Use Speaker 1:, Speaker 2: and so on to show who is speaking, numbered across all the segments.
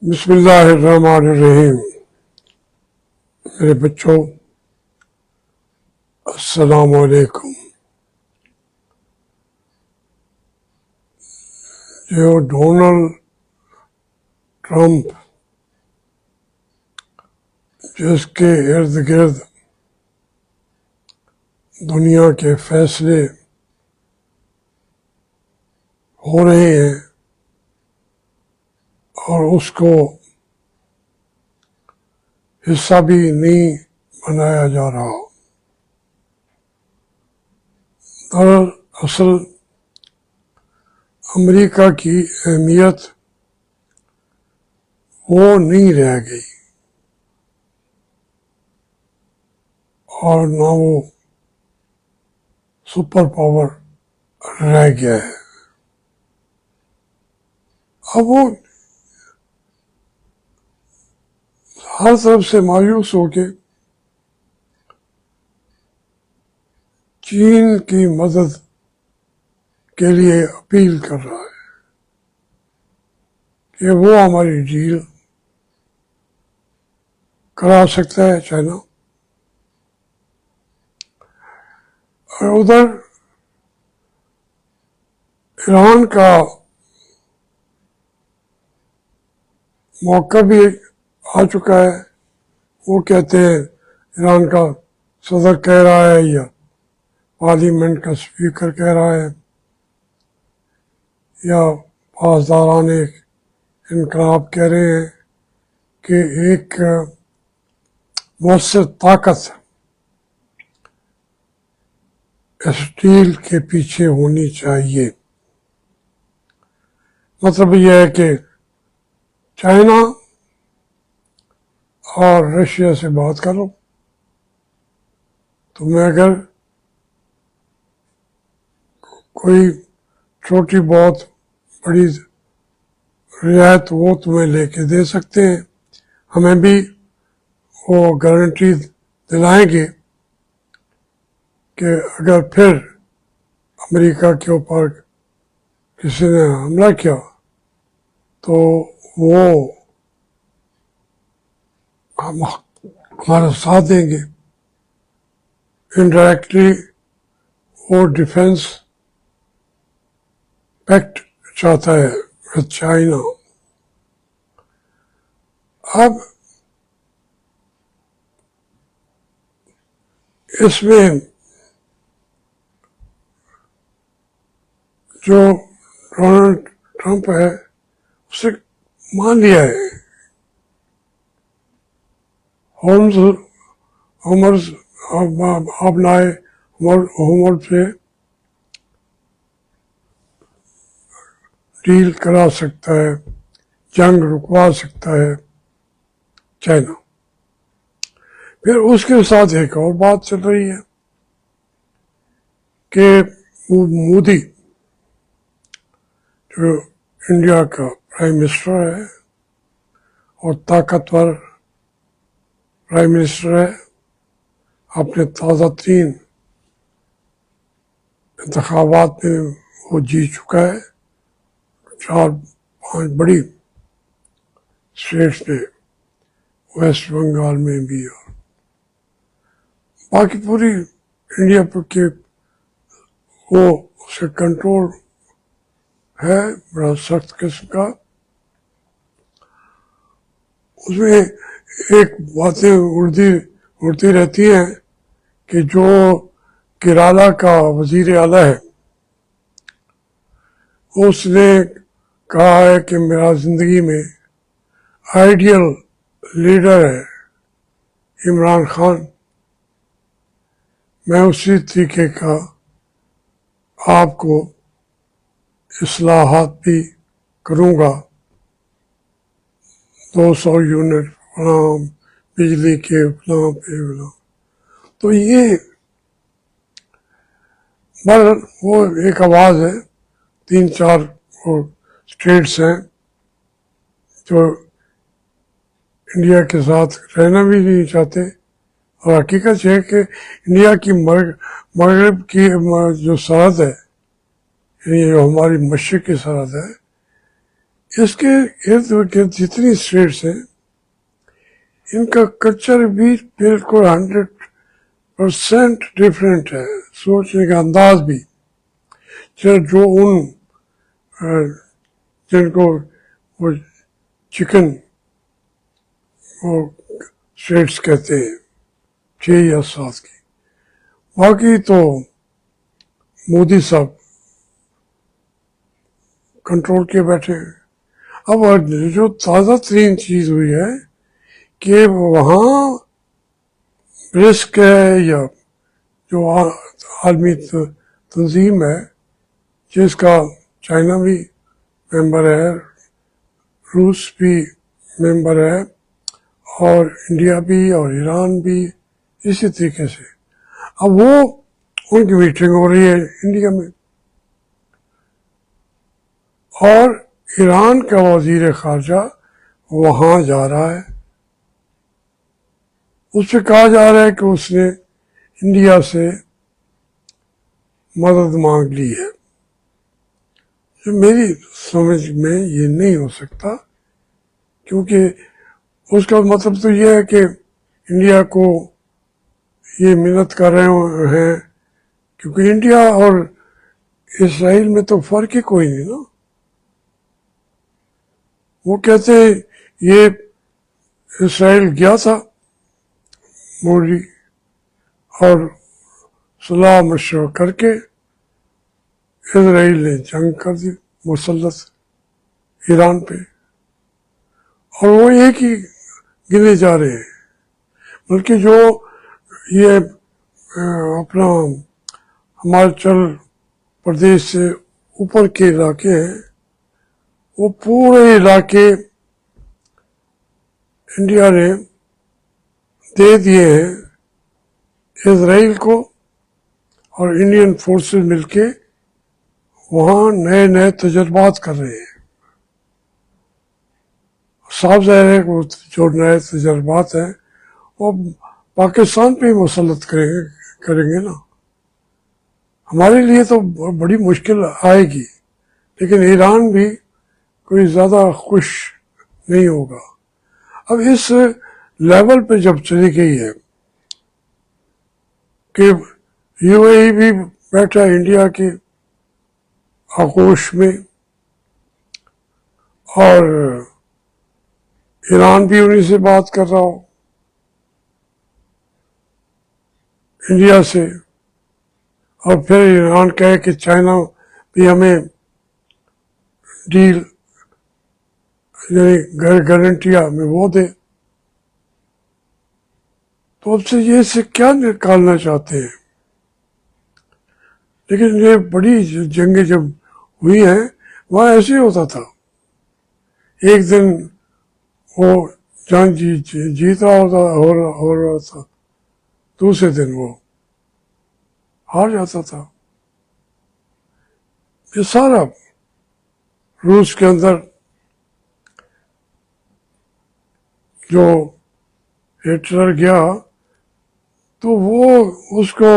Speaker 1: بسم اللہ الرحمن الرحیم۔ میرے بچوں، السلام علیکم۔ جو ڈونلڈ ٹرمپ جس کے ارد گرد دنیا کے فیصلے ہو رہے ہیں اور اس کو حصہ بھی نہیں بنایا جا رہا۔ دراصل امریکہ کی اہمیت وہ نہیں رہ گئی اور نہ وہ سپر پاور رہ گیا ہے۔ اب وہ ہر طرف سے مایوس ہو کے چین کی مدد کے لیے اپیل کر رہا ہے کہ وہ ہماری ڈیل کرا سکتا ہے چائنا، اور ادھر ایران کا موقع بھی آ چکا ہے۔ وہ کہتے ہیں، ایران کا صدر کہہ رہا ہے یا پارلیمنٹ کا اسپیکر کہہ رہا ہے یا پاسداران انقلاب کہہ رہے ہیں کہ ایک مؤثر طاقت اس ڈیل کے پیچھے ہونی چاہیے۔ مطلب یہ ہے کہ چائنا اور رشیا سے بات کرو، تمہیں اگر کوئی چھوٹی بہت بڑی رعایت وہ تمہیں لے کے دے سکتے ہیں، ہمیں بھی وہ گارنٹی دلائیں گے کہ اگر پھر امریکہ کے اوپر کسی نے حملہ کیا تو وہ ہمارا ساتھ دیں گے۔ انڈائریکٹلی وہ ڈیفینس پیکٹ چاہتا ہے with چائنا۔ اب اس میں جو ڈونلڈ ٹرمپ ہے اسے مان لیا ہے، ابنائے ہومر سے ڈیل کرا سکتا ہے، جنگ رکوا سکتا ہے چائنا۔ پھر اس کے ساتھ ایک اور بات چل رہی ہے کہ مودی جو انڈیا کا پرائم منسٹر ہے اور طاقتور پرائم منسٹر ہے، اپنے تازہ ترین انتخابات میں وہ جیت چکا ہے 4-5 بڑی اسٹیٹس میں، ویسٹ بنگال میں بھی، اور باقی پوری انڈیا پر کے وہ اسے کنٹرول ہے بڑا سخت قسم کا۔ اس میں ایک باتیں اڑتی رہتی ہیں کہ جو کیرالہ کا وزیر اعلیٰ ہے اس نے کہا ہے کہ میرا زندگی میں آئیڈیل لیڈر ہے عمران خان، میں اسی طریقے کا آپ کو اصلاحات بھی کروں گا، 200 یونٹ فلاں بجلی کے فلاں پہ فلاں۔ تو یہ وہ ایک آواز ہے، 3-4 اسٹیٹس ہیں جو انڈیا کے ساتھ رہنا بھی نہیں چاہتے، اور حقیقت یہ ہے کہ انڈیا کی مغرب کی جو سرحد ہے، یعنی جو ہماری مشرق کی سرحد ہے، اس کے ارد گرد جتنی اسٹیٹس ہیں ان کا کلچر بھی بالکل 100% ڈفرینٹ ہے، سوچنے کا انداز بھی، جو ان جن کو وہ چکن وہ اسٹیٹس کہتے ہیں 6 یا 7 کی، باقی تو مودی صاحب کنٹرول کے بیٹھے ہیں۔ اب جو تازہ ترین چیز ہوئی ہے کہ وہاں رسک ہے یا جو عالمی تنظیم ہے جس کا چائنا بھی ممبر ہے، روس بھی ممبر ہے، اور انڈیا بھی اور ایران بھی اسی طریقے سے، اب وہ ان کی میٹنگ ہو رہی ہے انڈیا میں، اور ایران کا وزیر خارجہ وہاں جا رہا ہے، اس سے کہا جا رہا ہے کہ اس نے انڈیا سے مدد مانگ لی ہے۔ جو میری سمجھ میں یہ نہیں ہو سکتا، کیونکہ اس کا مطلب تو یہ ہے کہ انڈیا کو یہ منت کر رہے ہیں، کیونکہ انڈیا اور اسرائیل میں تو فرق ہی کوئی نہیں نا۔ وہ کہتے ہیں یہ اسرائیل گیا تھا مودی اور صلاح مشورہ کر کے اسرائیل نے جنگ کر دی مسلط ایران پہ، اور وہ ایک ہی گنے جا رہے ہیں، بلکہ جو یہ اپنا ہماچل پردیش سے اوپر کے علاقے ہیں وہ پورے علاقے انڈیا نے دے دیے ہیں اسرائیل کو، اور انڈین فورسز مل کے وہاں نئے نئے تجربات کر رہے ہیں۔ صاف ظاہر ہے کہ جو نئے تجربات ہیں وہ پاکستان پہ ہی مسلط کریں گے نا۔ ہمارے لیے تو بڑی مشکل آئے گی، لیکن ایران بھی کوئی زیادہ خوش نہیں ہوگا۔ اب اس لیول پہ جب چلی گئی ہے کہ یو اے ای بھی بیٹھا انڈیا کے آغوش میں، اور ایران بھی انہیں سے بات کر رہا ہو انڈیا سے، اور پھر ایران کہے کہ چائنا بھی ہمیں ڈیل یعنی گارنٹیاں ہمیں وہ دے، تو اب سے یہ سے کیا نکالنا چاہتے ہیں؟ لیکن یہ بڑی جنگیں جب ہوئی ہیں وہاں ایسے ہی ہوتا تھا، ایک دن وہ جنگ جیت رہا ہو رہا تھا، دوسرے دن وہ ہار جاتا تھا۔ یہ سارا روس کے اندر جو ہٹلر گیا تو وہ اس کو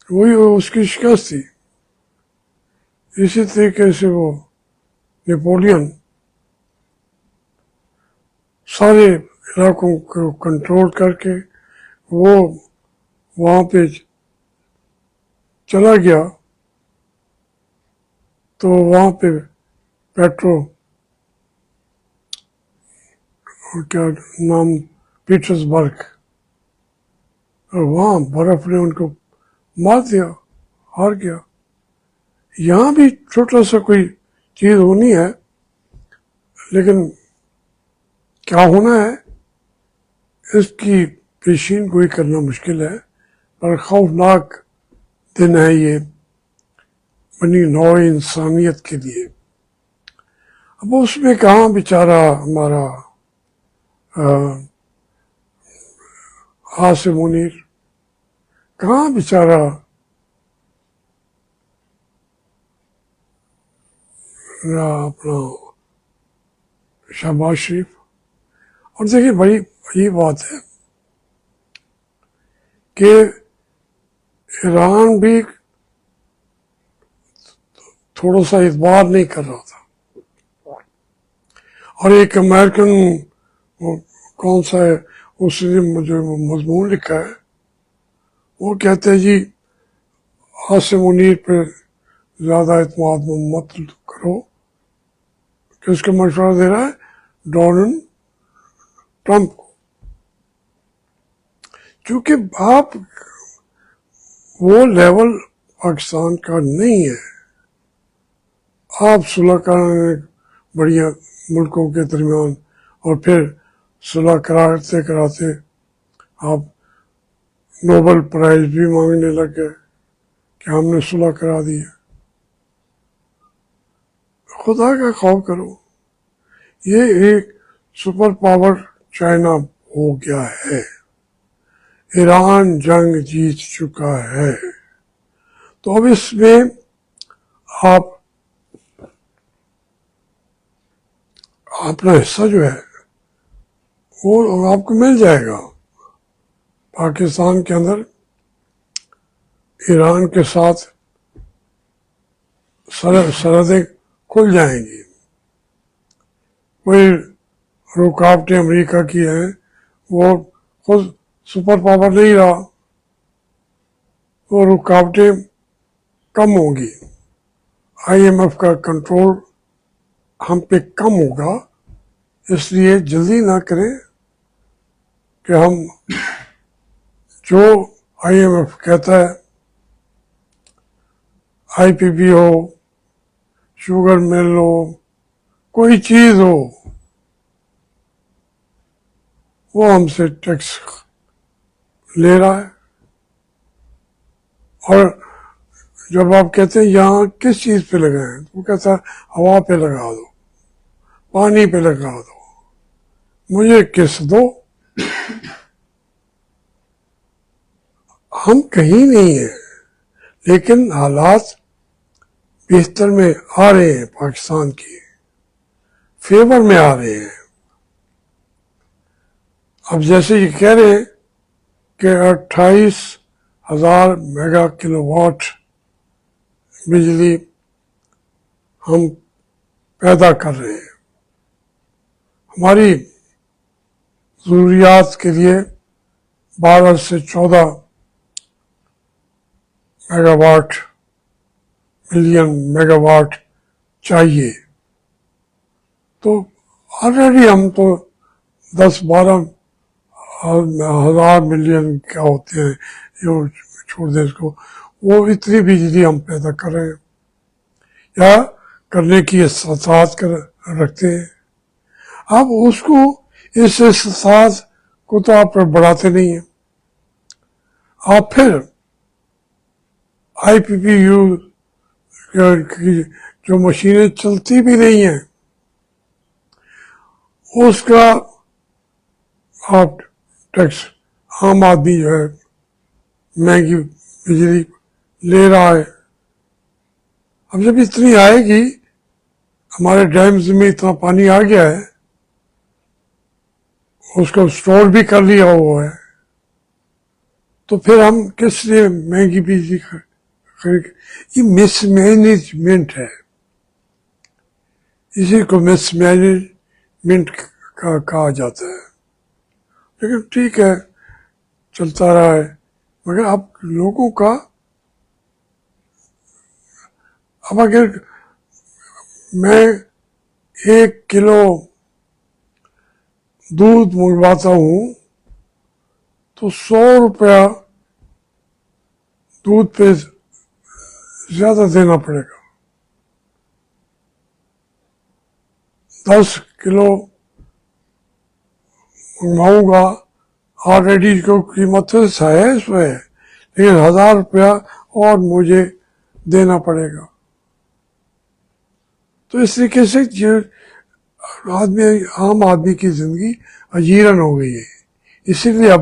Speaker 1: وہی اس کی شکست تھی، اسی طریقے سے وہ نیپولین سارے علاقوں کو کنٹرول کر کے وہ وہاں پہ چلا گیا، تو وہاں پہ پیٹرو کیا نام پیٹرس برگ، اور وہاں برف نے ان کو مار دیا، ہار گیا۔ یہاں بھی چھوٹا سا کوئی چیز ہونی ہے، لیکن کیا ہونا ہے اس کی پیشین گوئی کرنا مشکل ہے، پر خوفناک دن ہے یہ بنی نوع انسانیت کے لیے۔ اب اس میں کہاں بیچارہ ہمارا عاصم منیر، کہاں بیچارہ اپنا شہباز شریف؟ اور دیکھیں بڑی یہ بات ہے کہ ایران بھی تھوڑا سا اعتبار نہیں کر رہا تھا، اور ایک امریکن کون سا ہے اس نے مجھے مضمون لکھا ہے، وہ کہتے ہیں جی عاصم منیر پہ زیادہ اعتماد مت کرو، کس کا مشورہ دے رہا ہے؟ ڈونلڈ ٹرمپ کو، چونکہ آپ وہ لیول پاکستان کا نہیں ہے. آپ صلح کرانے بڑھیا ملکوں کے درمیان، اور پھر صلح کراتے کراتے آپ نوبل پرائز بھی مانگنے لگ گئے کہ ہم نے صلح کرا دی ہے. خدا کا خوف کرو. یہ ایک سپر پاور چائنا ہو گیا ہے، ایران جنگ جیت چکا ہے. تو اب اس میں آپ اپنا حصہ جو ہے وہ آپ کو مل جائے گا. پاکستان کے اندر ایران کے ساتھ سرحدیں کھل جائیں گی. کوئی رکاوٹیں امریکہ کی ہیں، وہ خود سپر پاور نہیں رہا، وہ رکاوٹیں کم ہوں گی. آئی ایم ایف کا کنٹرول ہم پہ کم ہوگا. اس لیے جلدی نہ کریں کہ ہم جو آئی ایم ایف کہتا ہے، آئی پی پی ہو، شوگر مل ہو، کوئی چیز ہو، وہ ہم سے ٹیکس لے رہا ہے. اور جب آپ کہتے ہیں یہاں کس چیز پہ لگائیں، تو وہ کہتا ہے ہوا پہ لگا دو، پانی پہ لگا دو، مجھے کس دو. ہم کہیں نہیں ہیں، لیکن حالات بہتر میں آ رہے ہیں، پاکستان کی فیور میں آ رہے ہیں. اب جیسے یہ کہہ رہے ہیں کہ 28,000 میگا کلو واٹ بجلی ہم پیدا کر رہے ہیں. ہماری ضروریات کے لیے 12 سے 14 mega what million mega what چاہیے. تو آلریڈی ہم تو 10-12 ہزار ملین کیا ہوتے ہیں، جو چھوڑ دیں اس کو، وہ اتنی بجلی ہم پیدا کر رہے ہیں یا کرنے کی استطاعت رکھتے ہیں. اب اس کو اس استطاعت کو تو آپ بڑھاتے نہیں ہیں. آپ پھر آئی پی پی یو کی جو مشینیں چلتی بھی نہیں ہیں اس کا آپ ٹیکس عام آدمی جو ہے مہنگی بجلی لے رہا ہے. اب جب اتنی آئے گی، ہمارے ڈیمز میں اتنا پانی آ گیا ہے، اس کو اسٹور بھی کر لیا ہوا ہے، تو پھر ہم کس لیے مہنگی بجلی خرید؟ یہ مس مینجمنٹ ہے، اسی کو مس مینجمنٹ کہا جاتا ہے. لیکن ٹھیک ہے، چلتا رہا ہے. مگر اب لوگوں کا، اب اگر میں 1 کلو دودھ منگواتا ہوں تو 100 روپیہ دودھ پہ زیادہ دینا پڑے گا. 10 کلو منگواؤں گا، آلریڈی جو قیمت ہے اس پہ ہے، لیکن 1000 روپیہ اور مجھے دینا پڑے گا. تو اس طریقے سے عام آدمی کی زندگی اجیرن ہو گئی ہے. اسی لیے اب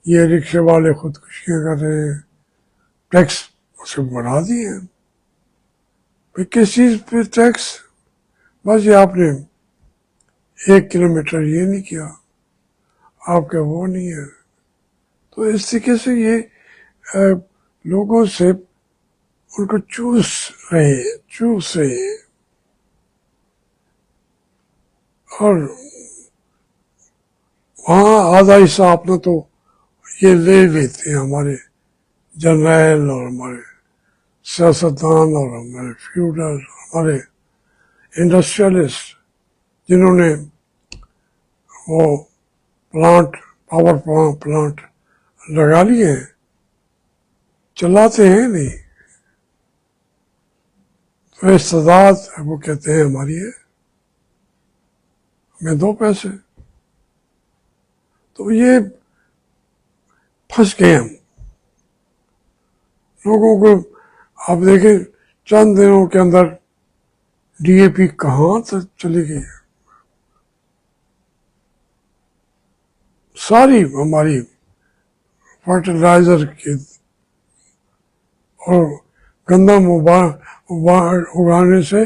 Speaker 1: یہ رکشے والے خودکشیاں کر رہے ہیں، ٹیکس اس کو بڑھا دیے ہیں. کس چیز پہ ٹیکس؟ بس یہ آپ نے 1 کلومیٹر یہ نہیں کیا، آپ کا وہ نہیں ہے. تو اس طریقے سے یہ لوگوں سے ان کو چوس رہے ہیں. اور وہاں آدھا حصہ اپنا تو یہ لے لیتے ہیں ہمارے جنرل اور ہمارے سیاستدان اور ہمارے فیوڈل، ہمارے انڈسٹریلسٹ، جنہوں نے وہ پاور پلانٹ لگا لیے ہیں، چلاتے ہیں نہیں. تو استعداد وہ کہتے ہیں ہماری ہے، ہمیں دو پیسے. تو یہ پھنس گئے ہم لوگوں کو. آپ دیکھیں چند دنوں کے اندر ڈی اے پی کہاں تک چلی گئی ہے. ساری ہماری فرٹیلائزر کی اور گندم اگانے سے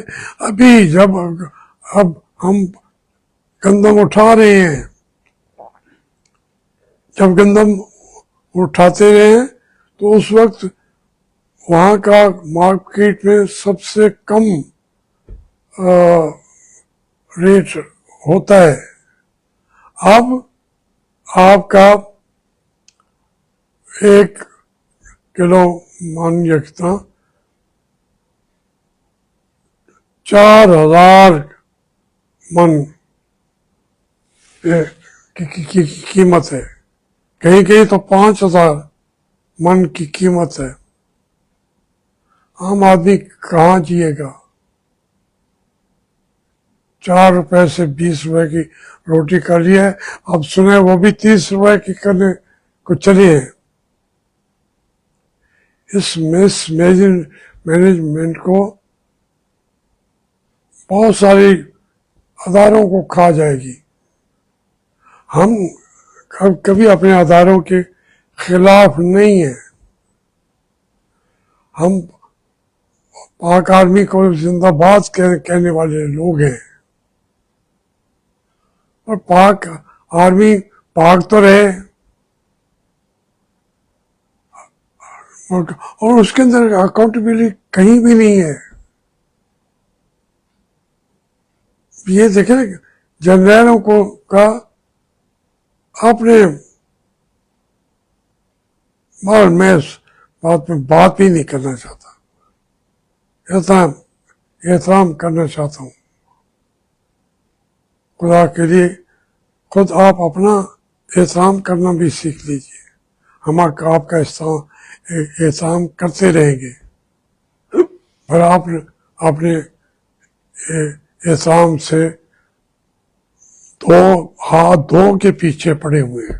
Speaker 1: ابھی اب ہم گندم اٹھا رہے ہیں، جب گندم اٹھاتے رہے ہیں تو اس وقت وہاں کا مارکیٹ میں سب سے کم ریٹ ہوتا ہے. اب آپ کا 1 کلو من یکتا 4000 من کی قیمت ہے، کہیں کہیں تو 5000 من کی قیمت ہے. عام آدمی کہاں جیے گا؟ 4 روپے سے 20 روپے کی روٹی کر لی ہے، اب سنیں وہ بھی 30 روپے کی کرنے کو چلی ہے. اس مس مینجمنٹ کو بہت ساری اداروں کو کھا جائے گی. ہم کبھی اپنے اداروں کے خلاف نہیں ہیں. ہم پاک آرمی کو زندہ باد کہنے والے لوگ ہیں، اور پاک آرمی پاک تو رہے، اور اس کے اندر اکاؤنٹیبلٹی کہیں بھی نہیں ہے. یہ دیکھیں جنرلوں کا اپنے میں اس بات میں بات بھی نہیں کرنا چاہتا، احترام کرنا چاہتا ہوں. خدا کے لیے خود آپ اپنا احترام کرنا بھی سیکھ لیجیے. ہم آپ کا احترام کرتے رہیں گے، پر آپ اپنے احترام سے 2 ہاتھ کے پیچھے پڑے ہوئے ہیں.